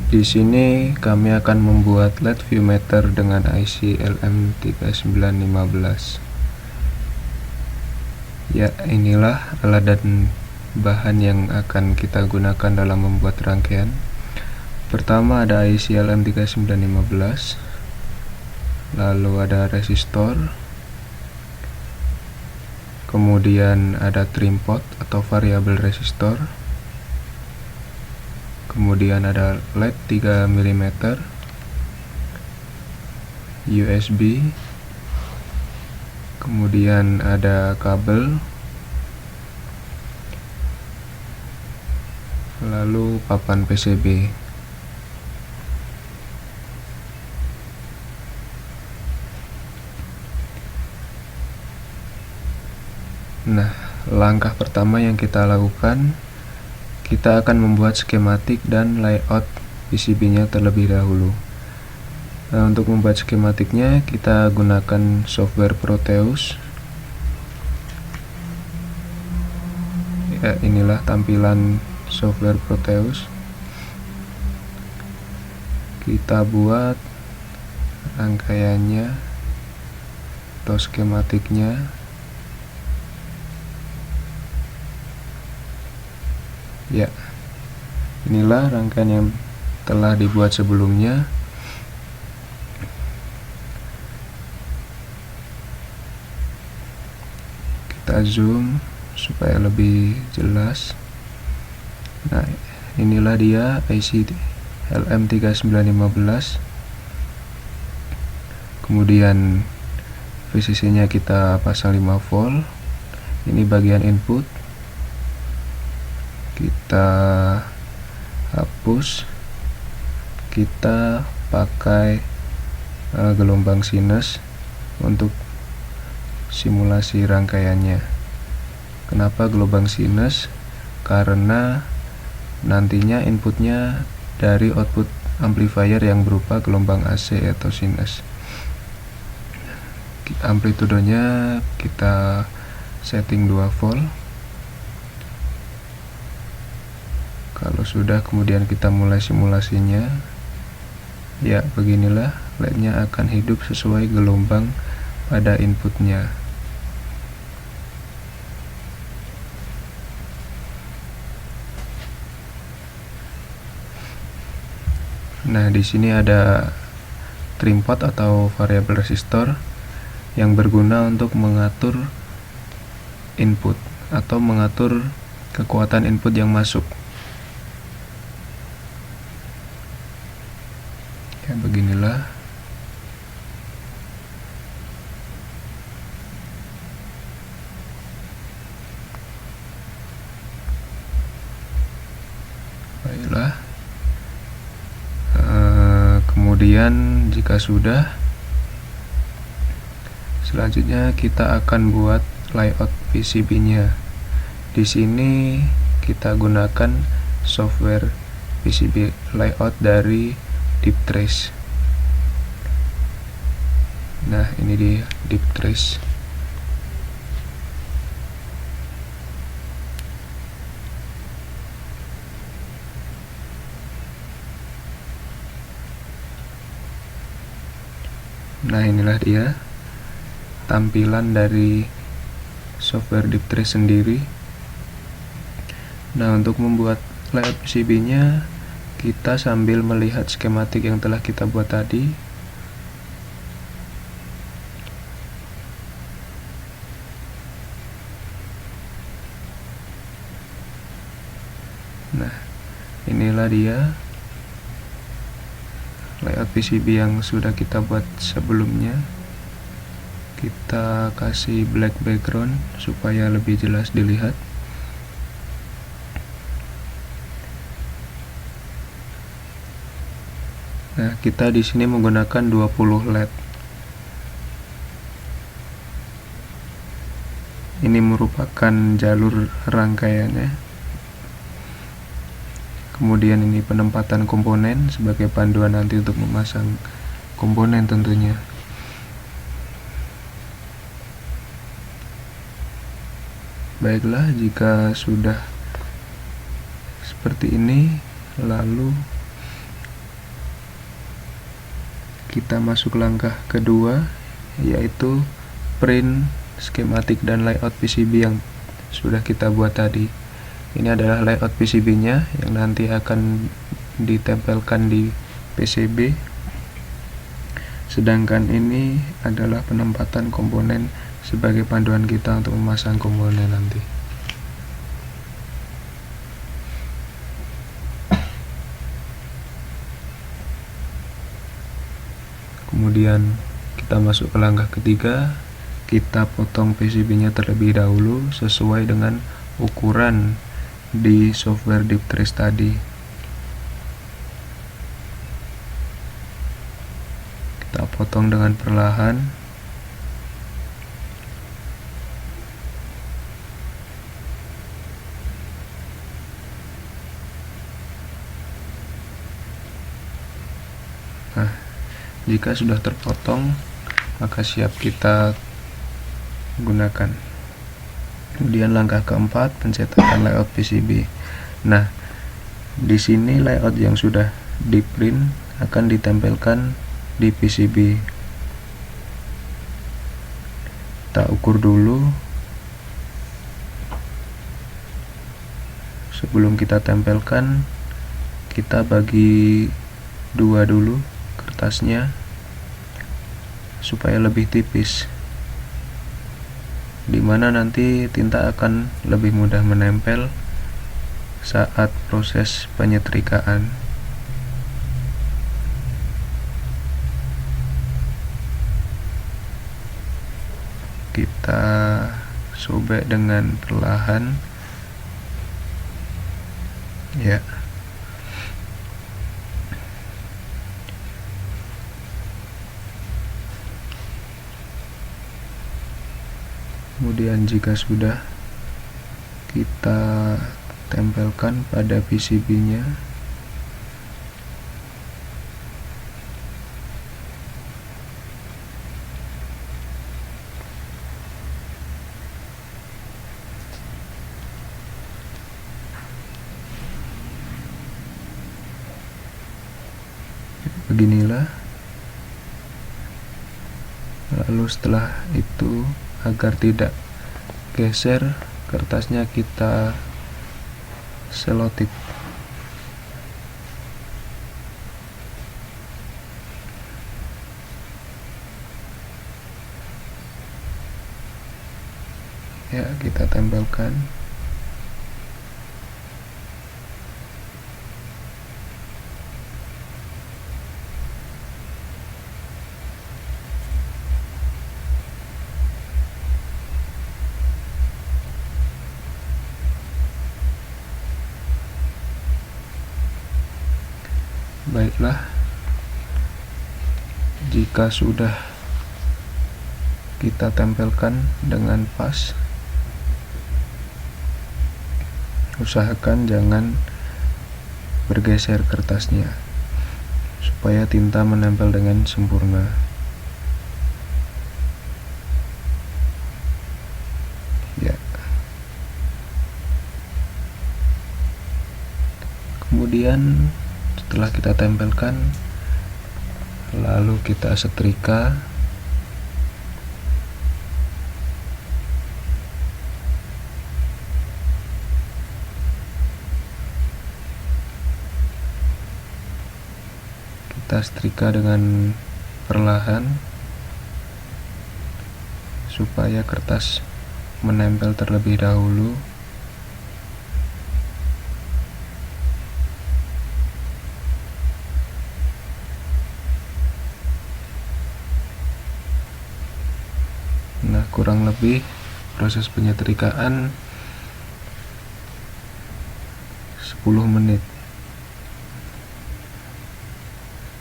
Di sini kami akan membuat LED viewmeter dengan IC LM3915. Ya, inilah alat dan bahan yang akan kita gunakan dalam membuat rangkaian. Pertama ada IC LM3915, lalu ada resistor, kemudian ada trim pot atau variabel resistor, kemudian ada LED 3 mm, USB, kemudian ada kabel, lalu papan PCB. Nah, langkah pertama yang kita lakukan, kita akan membuat skematik dan layout PCB-nya terlebih dahulu. Nah, untuk membuat skematiknya kita gunakan software Proteus. Ya, inilah tampilan software Proteus. Kita buat rangkaiannya atau skematiknya. Ya, inilah rangkaian yang telah dibuat sebelumnya. Kita zoom supaya lebih jelas. Nah, inilah dia IC LM3915. Kemudian VCC nya kita pasang 5 volt. Ini bagian input, kita hapus, kita pakai gelombang sinus untuk simulasi rangkaiannya. Kenapa gelombang sinus? Karena nantinya inputnya dari output amplifier yang berupa gelombang AC atau sinus. Amplitudenya kita setting 2 volt. Kalau sudah, kemudian kita mulai simulasinya. Ya, beginilah LED-nya akan hidup sesuai gelombang pada inputnya. Nah, di sini ada trim pot atau variabel resistor yang berguna untuk mengatur input atau mengatur kekuatan input yang masuk. Ya, beginilah. Baiklah. Kemudian jika sudah, selanjutnya kita akan buat layout PCB-nya. Di sini kita gunakan software PCB layout dari DeepTrace. Nah, ini dia DeepTrace. Nah, inilah dia tampilan dari software DeepTrace sendiri. Nah, untuk membuat layout PCB-nya, kita sambil melihat skematik yang telah kita buat tadi. Nah, inilah dia layout PCB yang sudah kita buat sebelumnya. Kita kasih black background supaya lebih jelas dilihat. Nah, kita di sini menggunakan 20 LED. Ini merupakan jalur rangkaiannya. Kemudian ini penempatan komponen sebagai panduan nanti untuk memasang komponen tentunya. Baiklah, jika sudah seperti ini, lalu kita masuk langkah kedua, yaitu print skematik dan layout PCB yang sudah kita buat tadi. Ini adalah layout PCB-nya yang nanti akan ditempelkan di PCB. Sedangkan ini adalah penempatan komponen sebagai panduan kita untuk memasang komponen nanti. Kemudian kita masuk ke langkah ketiga, kita potong PCB-nya terlebih dahulu sesuai dengan ukuran di software DeepTrace tadi. Kita potong dengan perlahan. Nah, jika sudah terpotong, maka siap kita gunakan. Kemudian langkah keempat, pencetakan layout PCB. Nah, di sini layout yang sudah di print akan ditempelkan di PCB. Kita ukur dulu sebelum kita tempelkan. Kita bagi dua dulu kertasnya supaya lebih tipis, dimana nanti tinta akan lebih mudah menempel saat proses penyetrikaan. Kita sobek dengan perlahan, ya. Kemudian jika sudah, kita tempelkan pada PCB-nya. Beginilah. Lalu setelah itu, agar tidak geser, kertasnya kita selotip. Ya, kita tempelkan. Baiklah, jika sudah kita tempelkan dengan pas, usahakan jangan bergeser kertasnya supaya tinta menempel dengan sempurna. Ya. Kemudian setelah kita tempelkan, lalu kita setrika. Kita setrika dengan perlahan supaya kertas menempel terlebih dahulu. Nah, kurang lebih proses penyetrikaan 10 menit,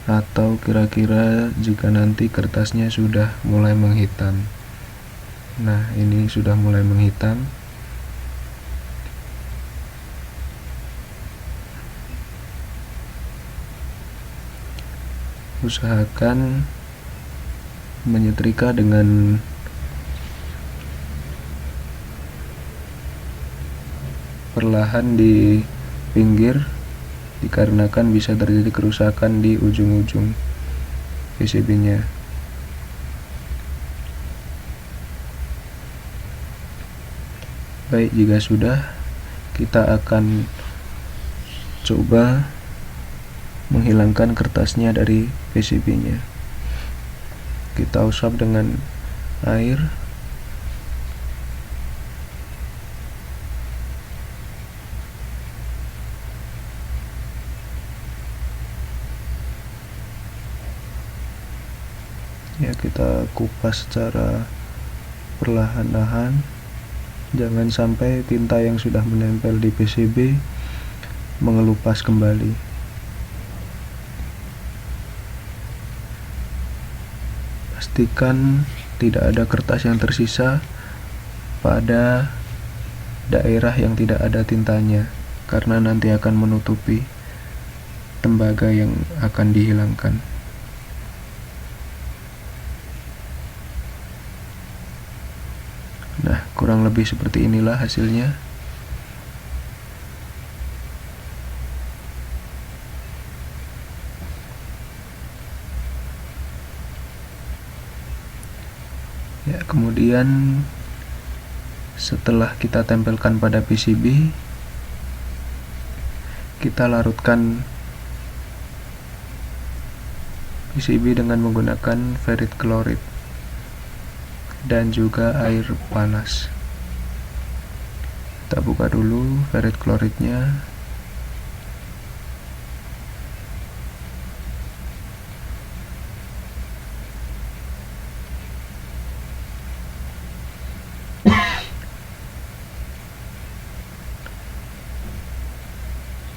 atau kira-kira jika nanti kertasnya sudah mulai menghitam. Nah, ini sudah mulai menghitam. Usahakan menyetrika dengan perlahan di pinggir, dikarenakan bisa terjadi kerusakan di ujung-ujung. PCB-nya. Baik, jika sudah, kita akan coba menghilangkan kertasnya dari PCB-nya. Kita usap dengan air. Ya, kita kupas secara perlahan-lahan. Jangan sampai tinta yang sudah menempel di PCB mengelupas kembali. Pastikan tidak ada kertas yang tersisa pada daerah yang tidak ada tintanya, karena nanti akan menutupi tembaga yang akan dihilangkan. Nah, kurang lebih seperti inilah hasilnya. Ya, kemudian setelah kita tempelkan pada PCB, kita larutkan PCB dengan menggunakan ferrit klorid dan juga air panas. Kita buka dulu ferrit kloridnya.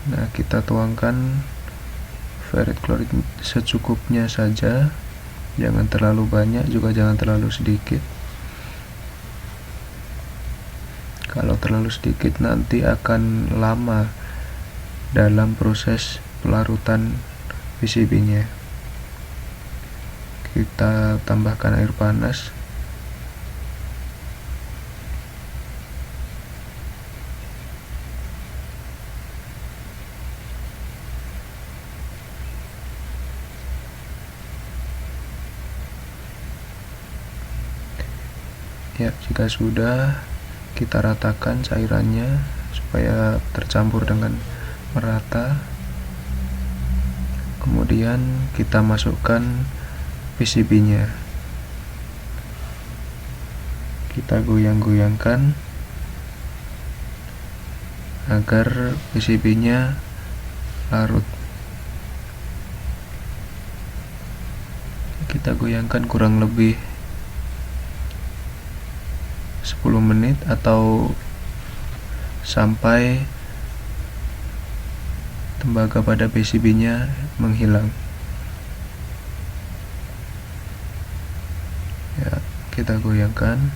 Nah, kita tuangkan ferrit klorid secukupnya saja, jangan terlalu banyak juga jangan terlalu sedikit. Kalau terlalu sedikit nanti akan lama dalam proses pelarutan PCB-nya. Kita tambahkan air panas. Ya, jika sudah, kita ratakan cairannya supaya tercampur dengan merata. Kemudian kita masukkan PCB-nya. Kita goyang-goyangkan agar PCB-nya larut. Kita goyangkan kurang lebih 10 menit atau sampai tembaga pada PCB-nya menghilang. Ya, kita goyangkan.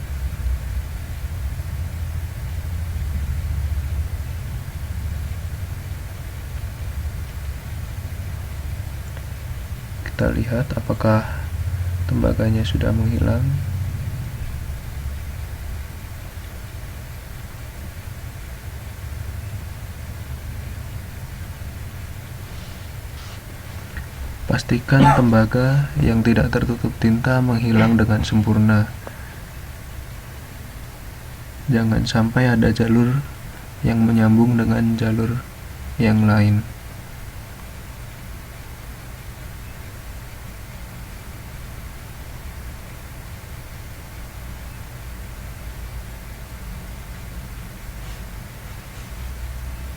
Kita lihat apakah tembaganya sudah menghilang. Pastikan tembaga yang tidak tertutup tinta menghilang dengan sempurna. Jangan sampai ada jalur yang menyambung dengan jalur yang lain.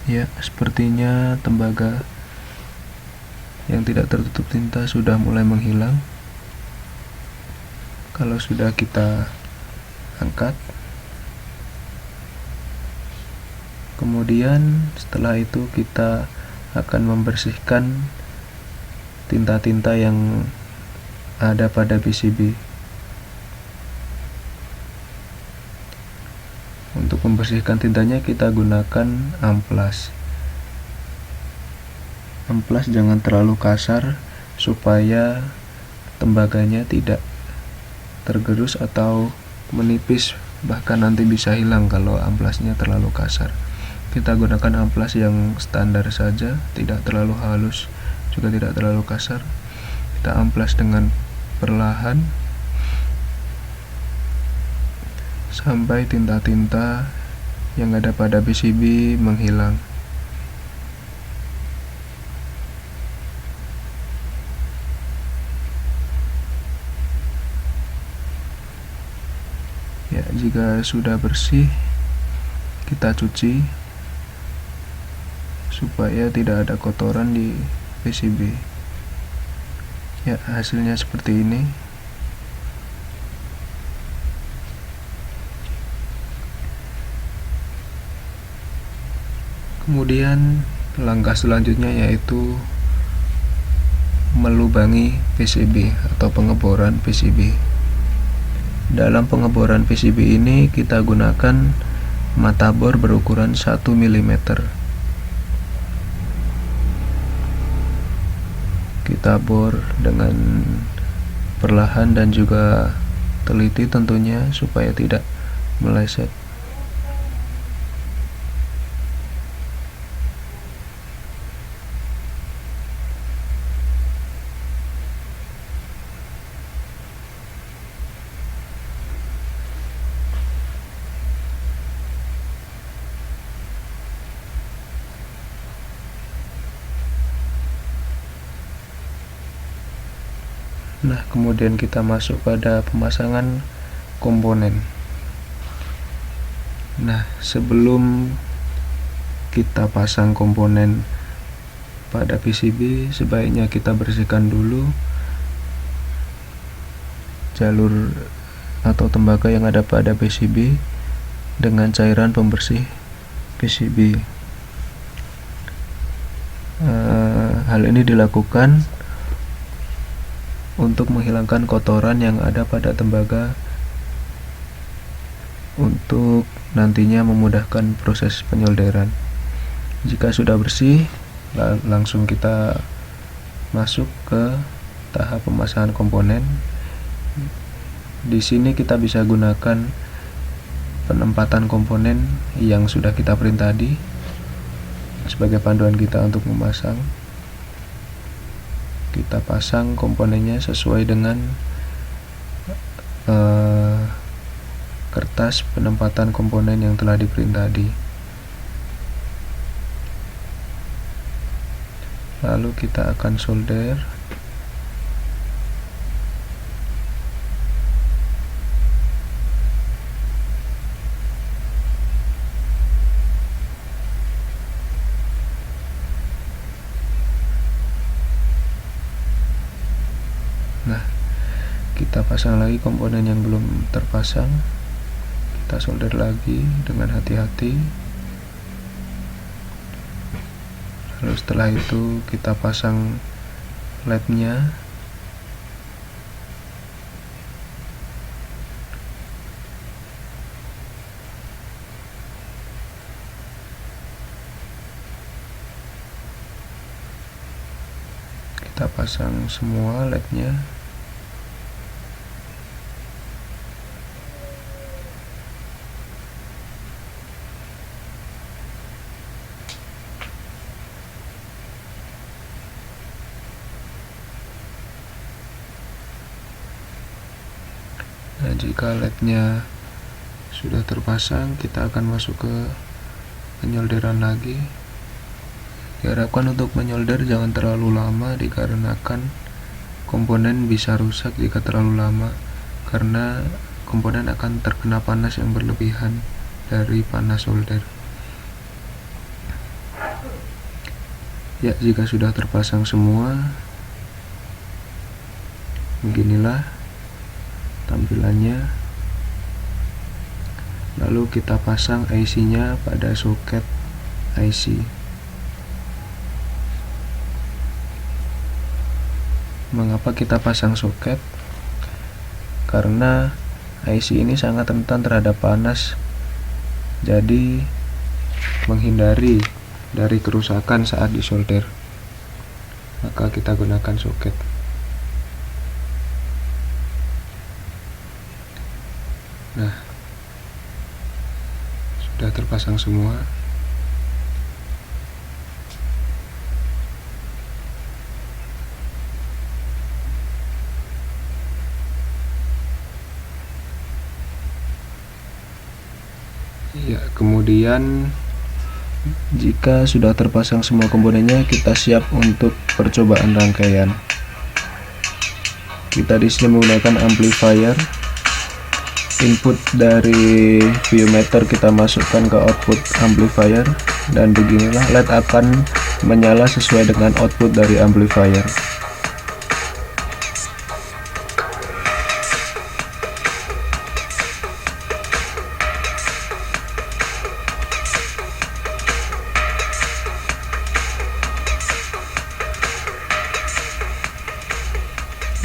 Ya, sepertinya tembaga yang tidak tertutup tinta sudah mulai menghilang. Kalau sudah, kita angkat. Kemudian setelah itu kita akan membersihkan tinta-tinta yang ada pada PCB. Untuk membersihkan tintanya kita gunakan amplas. Amplas jangan terlalu kasar supaya tembaganya tidak tergerus atau menipis, bahkan nanti bisa hilang kalau amplasnya terlalu kasar. Kita gunakan amplas yang standar saja, tidak terlalu halus juga tidak terlalu kasar. Kita amplas dengan perlahan sampai tinta-tinta yang ada pada PCB menghilang. Ya, jika sudah bersih, kita cuci supaya tidak ada kotoran di PCB. Ya, hasilnya seperti ini. Kemudian langkah selanjutnya yaitu melubangi PCB atau pengeboran PCB. Dalam pengeboran PCB ini kita gunakan mata bor berukuran 1 mm. Kita bor dengan perlahan dan juga teliti tentunya supaya tidak meleset. Nah, kemudian kita masuk pada pemasangan komponen. Nah, sebelum kita pasang komponen pada PCB, sebaiknya kita bersihkan dulu jalur atau tembaga yang ada pada PCB dengan cairan pembersih PCB. Hal ini dilakukan untuk menghilangkan kotoran yang ada pada tembaga untuk nantinya memudahkan proses penyolderan. Jika sudah bersih, langsung kita masuk ke tahap pemasangan komponen. Di sini kita bisa gunakan penempatan komponen yang sudah kita print tadi sebagai panduan kita untuk memasang. Kita pasang komponennya sesuai dengan kertas penempatan komponen yang telah di print tadi. Lalu kita akan solder. Nah, kita pasang lagi komponen yang belum terpasang. Kita solder lagi dengan hati-hati. Lalu setelah itu kita pasang LED-nya. Kita pasang semua LED-nya. Nah, jika LED-nya sudah terpasang, kita akan masuk ke penyolderan lagi. Diharapkan untuk menyolder jangan terlalu lama dikarenakan komponen bisa rusak jika terlalu lama, karena komponen akan terkena panas yang berlebihan dari panas solder. Ya, jika sudah terpasang semua, beginilah tampilannya. Lalu kita pasang IC-nya pada soket IC. Mengapa kita pasang soket? Karena IC ini sangat rentan terhadap panas, jadi menghindari dari kerusakan saat disolder, maka kita gunakan soket. Nah, sudah terpasang semua. Ya, kemudian jika sudah terpasang semua komponennya, kita siap untuk percobaan rangkaian. Kita di sini menggunakan amplifier. Input dari ViewMatter kita masukkan ke output amplifier, dan beginilah LED akan menyala sesuai dengan output dari amplifier.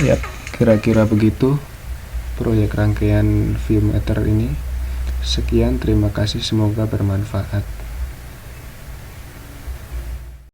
Ya, kira-kira begitu proyek rangkaian ViewMatter ini. Sekian, terima kasih, semoga bermanfaat.